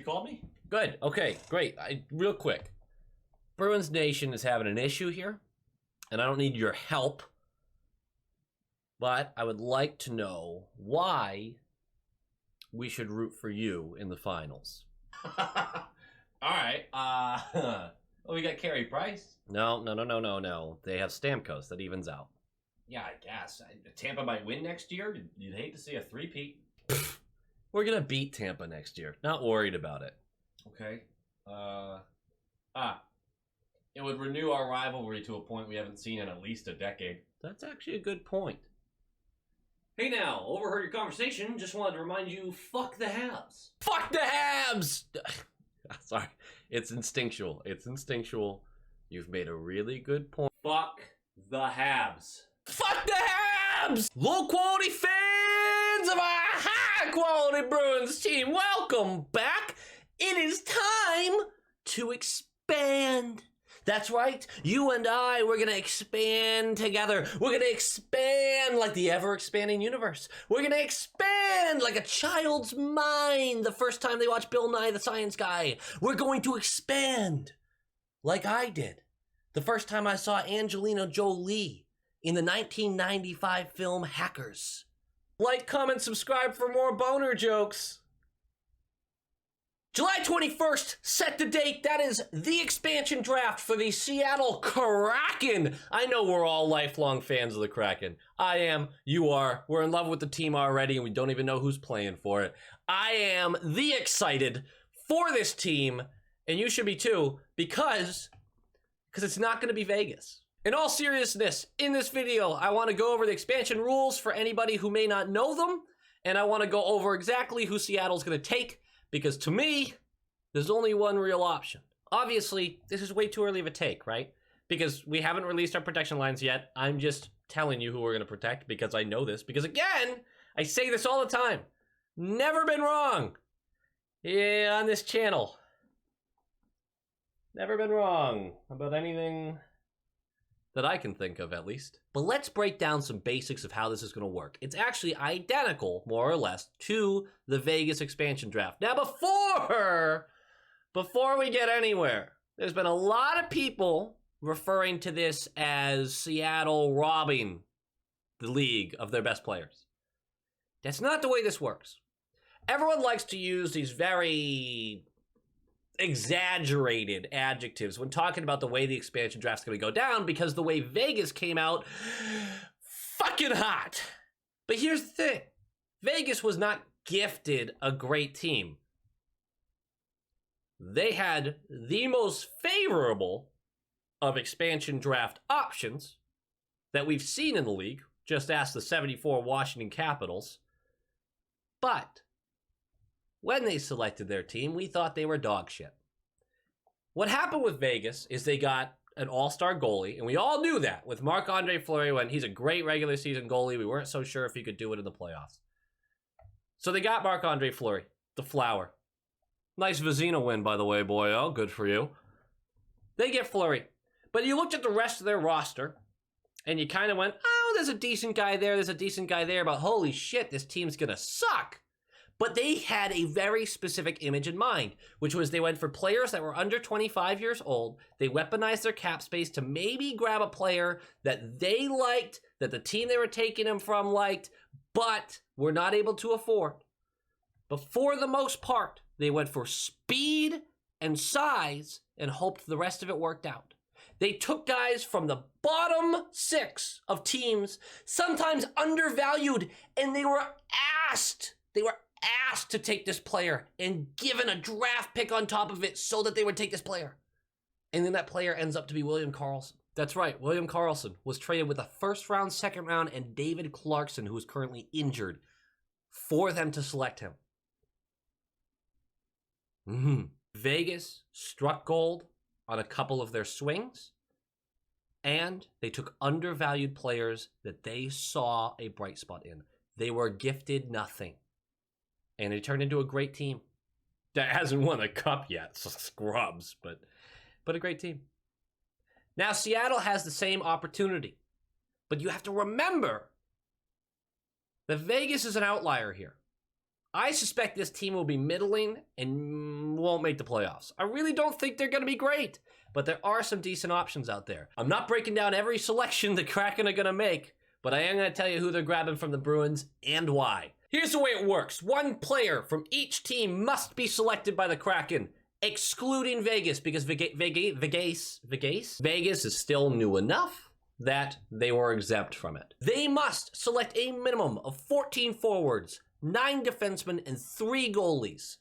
called me? Good. Okay, great. Real quick. Bruins Nation is having an issue here, and I don't need your help, but I would like to know why we should root for you in the finals. All right. We got Carey Price. No. They have Stamkos. That evens out. Yeah, I guess. Tampa might win next year. You'd hate to see a three-peat. We're going to beat Tampa next year. Not worried about it. Okay. It would renew our rivalry to a point we haven't seen in at least a decade. That's actually a good point. Hey now, overheard your conversation. Just wanted to remind you, fuck the Habs. Fuck the Habs! Sorry. It's instinctual. You've made a really good point. Fuck the Habs. Fuck the Habs! Low quality fans of our high quality Bruins team, welcome back. It is time to expand. That's right, you and I, we're gonna expand together. We're gonna expand like the ever-expanding universe. We're gonna expand like a child's mind the first time they watch Bill Nye the Science Guy. We're going to expand like I did the first time I saw Angelina Jolie in the 1995 film Hackers. Like, comment, subscribe for more boner jokes. July 21st, set the date. That is the expansion draft for the Seattle Kraken. I know we're all lifelong fans of the Kraken. I am, you are, we're in love with the team already and we don't even know who's playing for it. I am the excited for this team, and you should be too, because it's not going to be Vegas. In all seriousness, in this video, I want to go over the expansion rules for anybody who may not know them, and I want to go over exactly who Seattle's going to take, because to me, there's only one real option. Obviously, this is way too early of a take, right? Because we haven't released our protection lines yet. I'm just telling you who we're going to protect because I know this. Because again, I say this all the time. Never been wrong. Yeah, on this channel. Never been wrong about anything that I can think of, at least. But let's break down some basics of how this is going to work. It's actually identical, more or less, to the Vegas expansion draft. Now, before we get anywhere, there's been a lot of people referring to this as Seattle robbing the league of their best players. That's not the way this works. Everyone likes to use these very exaggerated adjectives when talking about the way the expansion draft's gonna go down, because the way Vegas came out, fucking hot. But here's the thing. Vegas was not gifted a great team. They had the most favorable of expansion draft options that we've seen in the league. Just ask the 74 Washington Capitals. But when they selected their team, we thought they were dog shit. What happened with Vegas is they got an all-star goalie, and we all knew that with Marc-Andre Fleury. When he's a great regular season goalie, we weren't so sure if he could do it in the playoffs. So they got Marc-Andre Fleury, the flower. Nice Vezina win, by the way, boy. Oh, good for you. They get Fleury. But you looked at the rest of their roster, and you kind of went, oh, there's a decent guy there, but holy shit, this team's gonna suck. But they had a very specific image in mind, which was they went for players that were under 25 years old. They weaponized their cap space to maybe grab a player that they liked, that the team they were taking him from liked, but were not able to afford. But for the most part, they went for speed and size and hoped the rest of it worked out. They took guys from the bottom 6 of teams, sometimes undervalued, and they were asked to take this player and given a draft pick on top of it so that they would take this player. And then that player ends up to be William Karlsson. That's right, William Karlsson was traded with a first round, second round, and David Clarkson, who is currently injured, for them to select him. Vegas struck gold on a couple of their swings, and they took undervalued players that they saw a bright spot in. They were gifted nothing. And it turned into a great team that hasn't won a cup yet, so scrubs, but a great team. Now, Seattle has the same opportunity, but you have to remember that Vegas is an outlier here. I suspect this team will be middling and won't make the playoffs. I really don't think they're going to be great, but there are some decent options out there. I'm not breaking down every selection the Kraken are going to make, but I am going to tell you who they're grabbing from the Bruins and why. Here's the way it works. One player from each team must be selected by the Kraken, excluding Vegas, because Vegas is still new enough that they were exempt from it. They must select a minimum of 14 forwards, 9 defensemen, and 3 goalies.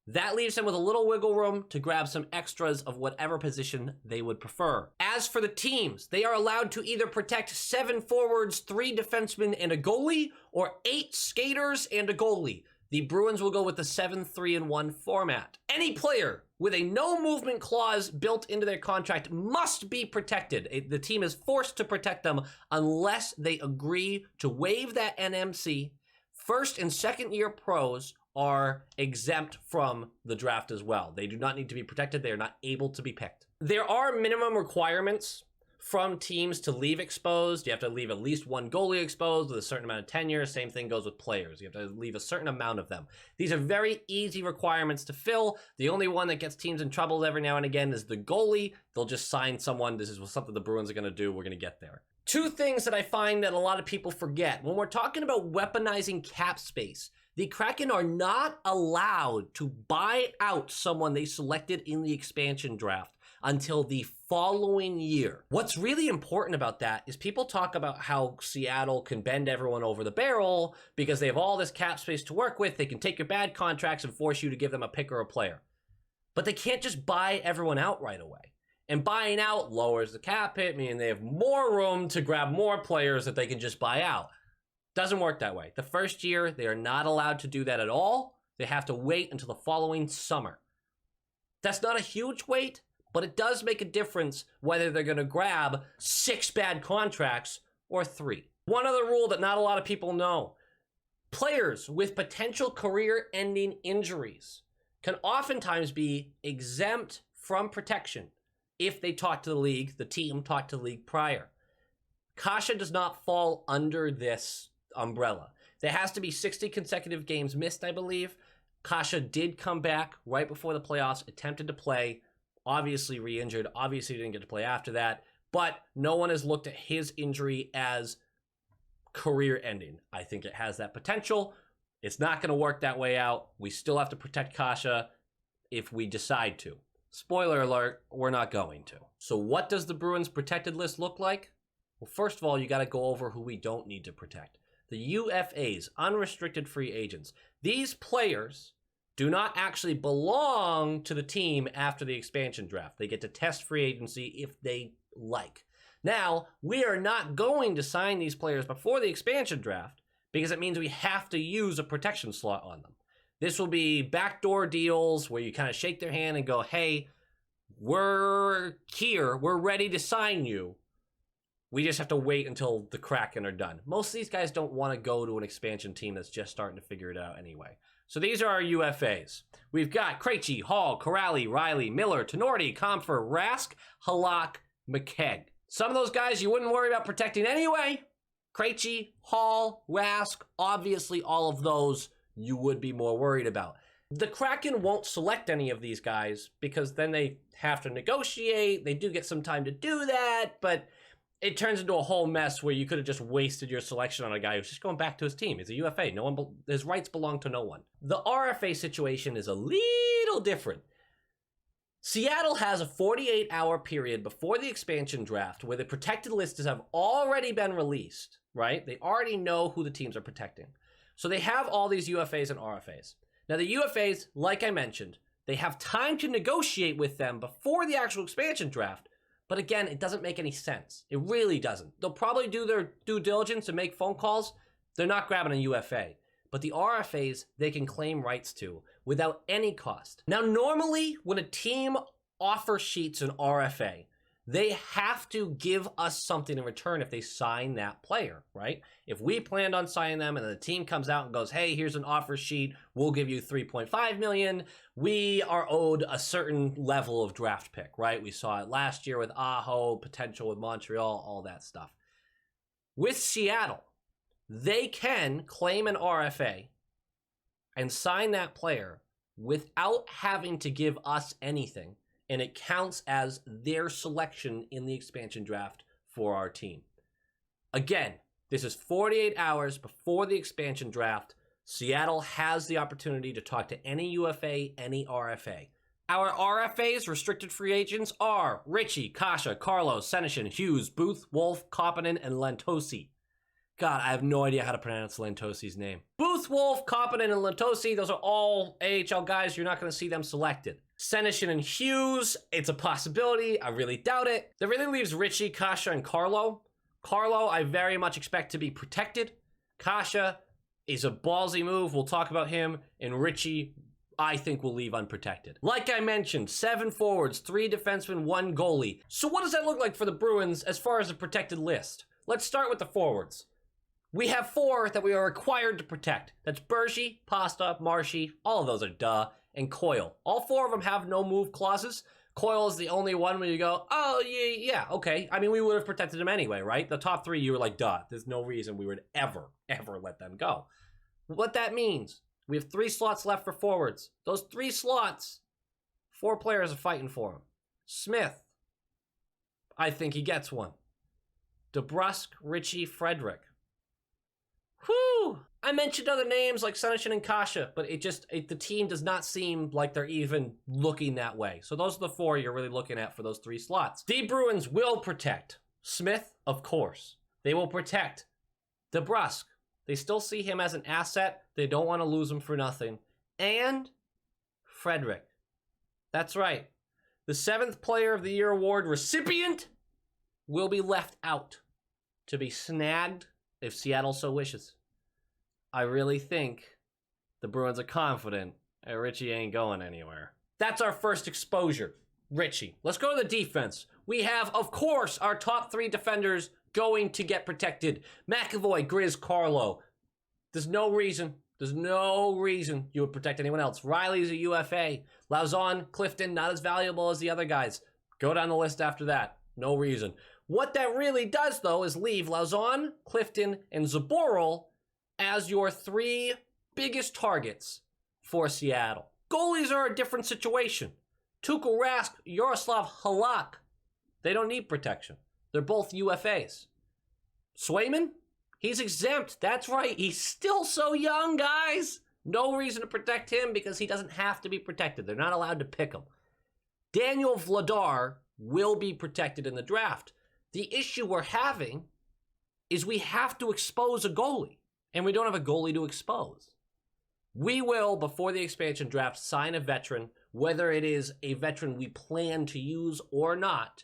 That leaves them with a little wiggle room to grab some extras of whatever position they would prefer. As for the teams, they are allowed to either protect 7 forwards, 3 defensemen, and a goalie, or 8 skaters and a goalie. The Bruins will go with the 7-3-1 format. Any player with a no movement clause built into their contract must be protected. The team is forced to protect them unless they agree to waive that NMC. First and second year pros are exempt from the draft as well. They do not need to be protected. They are not able to be picked. There are minimum requirements from teams to leave exposed. You have to leave at least 1 goalie exposed with a certain amount of tenure. Same thing goes with players. You have to leave a certain amount of them. These are very easy requirements to fill. The only one that gets teams in trouble every now and again is the goalie. They'll just sign someone. This is something the Bruins are going to do. We're going to get there. 2 things that I find that a lot of people forget. When we're talking about weaponizing cap space, the Kraken are not allowed to buy out someone they selected in the expansion draft until the following year. What's really important about that is people talk about how Seattle can bend everyone over the barrel because they have all this cap space to work with. They can take your bad contracts and force you to give them a pick or a player. But they can't just buy everyone out right away. And buying out lowers the cap hit, meaning they have more room to grab more players that they can just buy out. Doesn't work that way. The first year, they are not allowed to do that at all. They have to wait until the following summer. That's not a huge wait, but it does make a difference whether they're going to grab 6 bad contracts or 3. One other rule that not a lot of people know. Players with potential career-ending injuries can oftentimes be exempt from protection if they talk to the league, the team talked to the league prior. Kase does not fall under this umbrella. There has to be 60 consecutive games missed, I believe. Kase did come back right before the playoffs, attempted to play, obviously re-injured, obviously didn't get to play after that, but no one has looked at his injury as career-ending. I think it has that potential. It's not going to work that way out. We still have to protect Kase if we decide to. Spoiler alert, we're not going to. So what does the Bruins protected list look like? Well, first of all, you got to go over who we don't need to protect. The UFAs, unrestricted free agents. These players do not actually belong to the team after the expansion draft. They get to test free agency if they like. Now, we are not going to sign these players before the expansion draft because it means we have to use a protection slot on them. This will be backdoor deals where you kind of shake their hand and go, hey, we're here. We're ready to sign you. We just have to wait until the Kraken are done. Most of these guys don't want to go to an expansion team that's just starting to figure it out anyway. So these are our UFAs. We've got Krejci, Hall, Corrali, Riley, Miller, Tenorti, Comfer, Rask, Halak, McKegg. Some of those guys you wouldn't worry about protecting anyway. Krejci, Hall, Rask, obviously all of those you would be more worried about. The Kraken won't select any of these guys because then they have to negotiate. They do get some time to do that, but it turns into a whole mess where you could have just wasted your selection on a guy who's just going back to his team. He's a UFA. His rights belong to no one. The RFA situation is a little different. Seattle has a 48-hour period before the expansion draft where the protected lists have already been released, right? They already know who the teams are protecting. So they have all these UFAs and RFAs. Now the UFAs, like I mentioned, they have time to negotiate with them before the actual expansion draft. But again, it doesn't make any sense. It really doesn't. They'll probably do their due diligence and make phone calls. They're not grabbing a UFA. But the RFAs, they can claim rights to without any cost. Now, normally, when a team offer sheets an RFA, they have to give us something in return if they sign that player, right? If we planned on signing them and the team comes out and goes, hey, here's an offer sheet, we'll give you $3.5 million, we are owed a certain level of draft pick, right? We saw it last year with Aho, potential with Montreal, all that stuff. With Seattle, they can claim an RFA and sign that player without having to give us anything, and it counts as their selection in the expansion draft for our team. Again, this is 48 hours before the expansion draft. Seattle has the opportunity to talk to any UFA, any RFA. Our RFAs, restricted free agents, are Ritchie, Kase, Carlos, Senyshyn, Hughes, Booth, Wolf, Koppinen, and Lantosi. God, I have no idea how to pronounce Lantosi's name. Booth, Wolf, Koppinen, and Lantosi, those are all AHL guys. You're not going to see them selected. Senyshyn and Hughes, it's a possibility. I really doubt it. That really leaves Ritchie, Kase, and Carlo. Carlo, I very much expect to be protected. Kase is a ballsy move. We'll talk about him. And Ritchie, I think, will leave unprotected. Like I mentioned, 7 forwards, 3 defensemen, 1 goalie. So what does that look like for the Bruins as far as a protected list? Let's start with the forwards. We have 4 that we are required to protect. That's Bergie, Pasta, Marshy, all of those are duh, and Coyle. All 4 of them have no move clauses. Coyle is the only one where you go, oh, yeah, okay. I mean, we would have protected him anyway, right? The top 3, you were like, duh, there's no reason we would ever let them go. What that means, we have 3 slots left for forwards. Those 3 slots, 4 players are fighting for them. Smith, I think he gets one. DeBrusk, Ritchie, Frederick. Whew! I mentioned other names like Senyshyn and Kase, but the team does not seem like they're even looking that way. So those are the 4 you're really looking at for those 3 slots. The Bruins will protect Smith, of course. They will protect DeBrusk. They still see him as an asset. They don't want to lose him for nothing. And Frederick. That's right. The 7th Player of the Year award recipient will be left out to be snagged if Seattle so wishes. I really think the Bruins are confident that Ritchie ain't going anywhere. That's our first exposure, Ritchie. Let's go to the defense. We have, of course, our top 3 defenders going to get protected. McAvoy, Grizz, Carlo. There's no reason you would protect anyone else. Riley's a UFA. Lauzon, Clifton, not as valuable as the other guys. Go down the list after that. No reason. What that really does, though, is leave Lauzon, Clifton, and Zaboral as your 3 biggest targets for Seattle. Goalies are a different situation. Tuukka Rask, Yaroslav Halak, they don't need protection. They're both UFAs. Swayman, he's exempt. That's right. He's still so young, guys. No reason to protect him because he doesn't have to be protected. They're not allowed to pick him. Daniel Vladar will be protected in the draft. The issue we're having is we have to expose a goalie, and we don't have a goalie to expose. We will, before the expansion draft, sign a veteran. Whether it is a veteran we plan to use or not,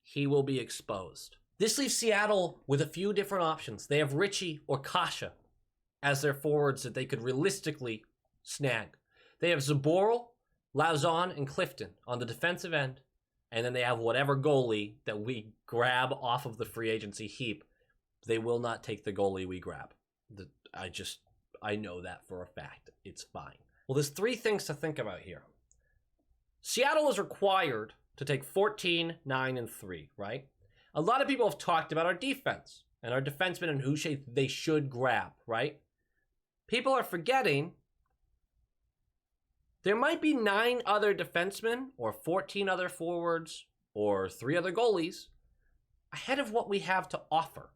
he will be exposed. This leaves Seattle with a few different options. They have Ritchie or Kase as their forwards that they could realistically snag. They have Zaboral, Lauzon, and Clifton on the defensive end, and then they have whatever goalie that we grab off of the free agency heap. They will not take the goalie we grab. I know that for a fact. It's fine. Well, there's 3 things to think about here. Seattle is required to take 14, 9, and 3, right? A lot of people have talked about our defense and our defensemen and who they should grab, right? People are forgetting there might be 9 other defensemen or 14 other forwards or 3 other goalies ahead of what we have to offer.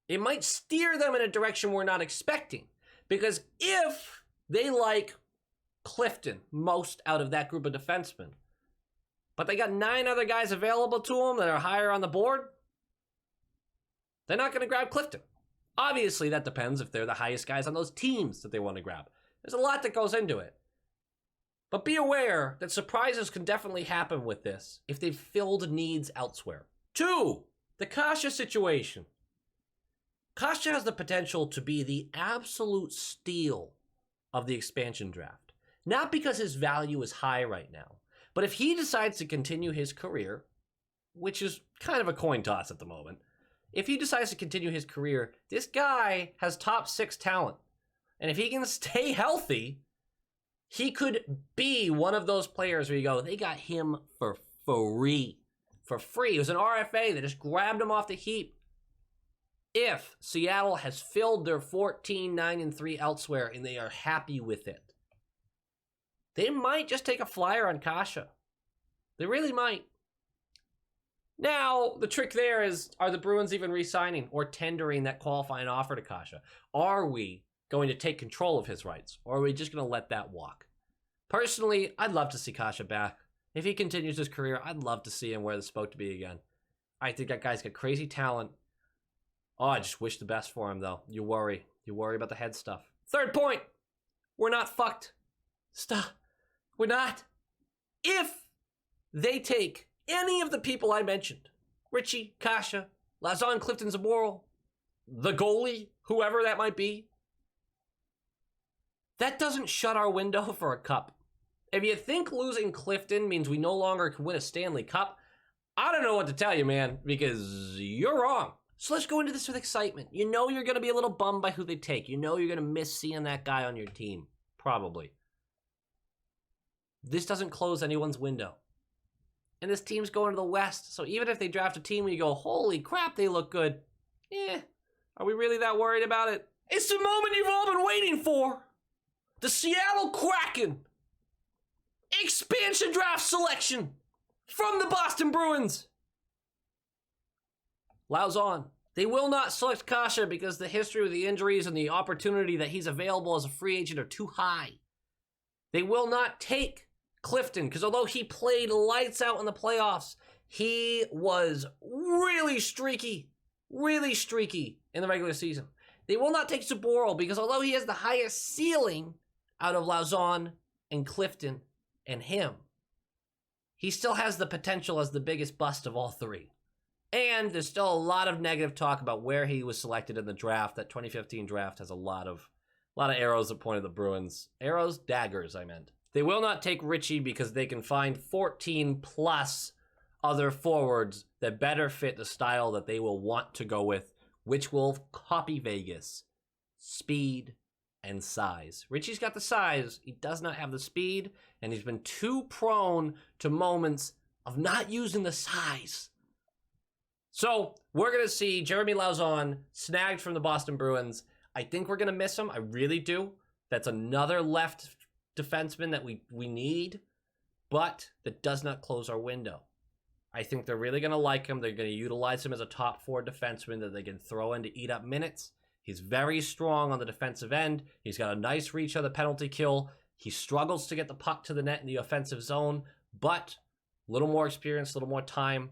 It might steer them in a direction we're not expecting, because if they like Clifton most out of that group of defensemen, but they got 9 other guys available to them that are higher on the board, they're not going to grab Clifton. Obviously, that depends if they're the highest guys on those teams that they want to grab. There's a lot that goes into it. But be aware that surprises can definitely happen with this if they've filled needs elsewhere. 2, the Kase situation. Kase has the potential to be the absolute steal of the expansion draft. Not because his value is high right now, but if he decides to continue his career, which is kind of a coin toss at the moment, if he decides to continue his career, this guy has top 6 talent. And if he can stay healthy, he could be one of those players where you go, they got him for free. For free. It was an RFA. They just grabbed him off the heap. If Seattle has filled their 14-9-3 elsewhere and they are happy with it, they might just take a flyer on Kase. They really might. Now, the trick there is, are the Bruins even re-signing or tendering that qualifying offer to Kase? Are we going to take control of his rights, or are we just going to let that walk? Personally, I'd love to see Kase back. If he continues his career, I'd love to see him where it's supposed to be again. I think that guy's got crazy talent. Oh, I just wish the best for him, though. You worry. You worry about the head stuff. Third point. We're not fucked. Stop. We're not. If they take any of the people I mentioned, Richie, Kase, Lauzon, Clifton, Zaboral, the goalie, whoever that might be, that doesn't shut our window for a cup. If you think losing Clifton means we no longer can win a Stanley Cup, I don't know what to tell you, man, because you're wrong. So let's go into this with excitement. You know you're going to be a little bummed by who they take. You know you're going to miss seeing that guy on your team. Probably. This doesn't close anyone's window. And this team's going to the West, so even if they draft a team where you go, holy crap, they look good, are we really that worried about it? It's the moment you've all been waiting for. The Seattle Kraken expansion draft selection from the Boston Bruins. Lauzon. They will not select Kase because the history with the injuries and the opportunity that he's available as a free agent are too high. They will not take Clifton because although he played lights out in the playoffs, he was really streaky in the regular season. They will not take Zaboral because although he has the highest ceiling out of Lauzon and Clifton and him, he still has the potential as the biggest bust of all three. And there's still a lot of negative talk about where he was selected in the draft. That 2015 draft has a lot of arrows that point at the Bruins. Arrows? Daggers, I meant. They will not take Richie because they can find 14 plus other forwards that better fit the style that they will want to go with, which will copy Vegas. Speed and size. Richie's got the size. He does not have the speed, and he's been too prone to moments of not using the size. So we're going to see Jeremy Lauzon snagged from the Boston Bruins. I think we're going to miss him. I really do. That's another left defenseman that we need, but that does not close our window. I think they're really going to like him. They're going to utilize him as a top four defenseman that they can throw in to eat up minutes. He's very strong on the defensive end. He's got a nice reach on the penalty kill. He struggles to get the puck to the net in the offensive zone, but a little more experience, a little more time.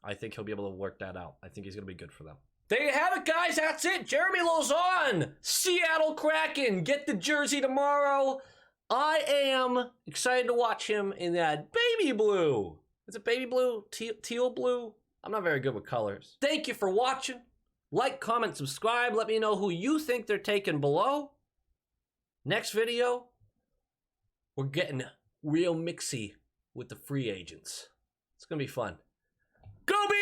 I think he'll be able to work that out. I think he's going to be good for them. There you have it, guys. That's it. Jeremy Lauzon, Seattle Kraken. Get the jersey tomorrow. I am excited to watch him in that baby blue. Is it baby blue? Teal blue? I'm not very good with colors. Thank you for watching. Like, comment, subscribe. Let me know who you think they're taking below. Next video, we're getting real mixy with the free agents. It's going to be fun. Go be